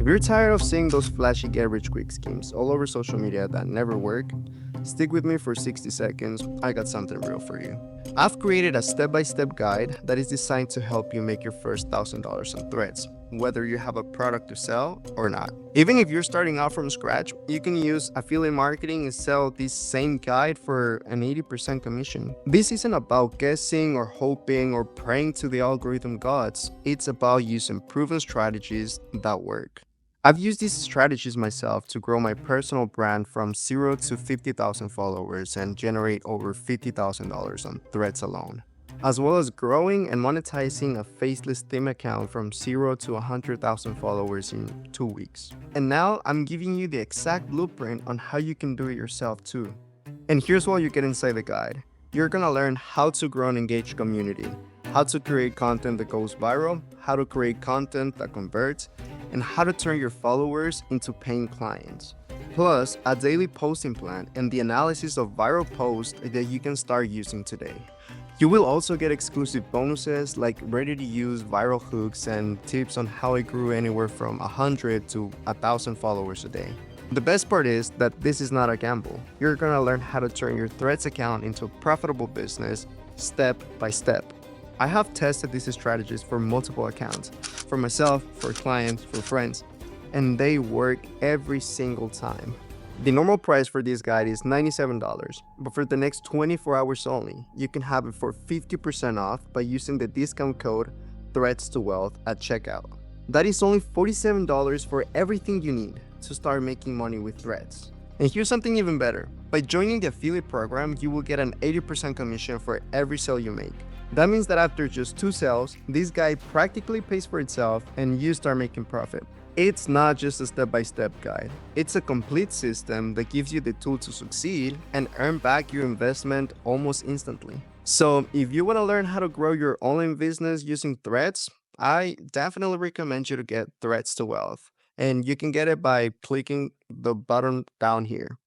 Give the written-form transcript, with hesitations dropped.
If you're tired of seeing those flashy get rich quick schemes all over social media that never work, stick with me for 60 seconds. I got something real for you. I've created a step by step guide that is designed to help you make your first $1,000 on threads, whether you have a product to sell or not. Even if you're starting out from scratch, you can use affiliate marketing and sell this same guide for an 80% commission. This isn't about guessing or hoping or praying to the algorithm gods, it's about using proven strategies that work. I've used these strategies myself to grow my personal brand from 0 to 50,000 followers and generate over $50,000 on threads alone, as well as growing and monetizing a faceless theme account from 0 to 100,000 followers in 2 weeks. And now I'm giving you the exact blueprint on how you can do it yourself too. And here's what you get inside the guide. You're gonna learn how to grow an engaged community, how to create content that goes viral, how to create content that converts, and how to turn your followers into paying clients. Plus, a daily posting plan and the analysis of viral posts that you can start using today. You will also get exclusive bonuses like ready to use viral hooks and tips on how I grew anywhere from 100 to 1,000 followers a day. The best part is that this is not a gamble. You're gonna learn how to turn your Threads account into a profitable business step by step. I have tested these strategies for multiple accounts, for myself, for clients, for friends, and they work every single time. The normal price for this guide is $97, but for the next 24 hours only, you can have it for 50% off by using the discount code THREADS2WEALTH at checkout. That is only $47 for everything you need to start making money with Threads. And here's something even better. By joining the affiliate program, you will get an 80% commission for every sale you make. That means that after just 2 sales, this guide practically pays for itself and you start making profit. It's not just a step-by-step guide. It's a complete system that gives you the tool to succeed and earn back your investment almost instantly. So if you want to learn how to grow your online business using Threads, I definitely recommend you to get Threads to Wealth. And you can get it by clicking the button down here.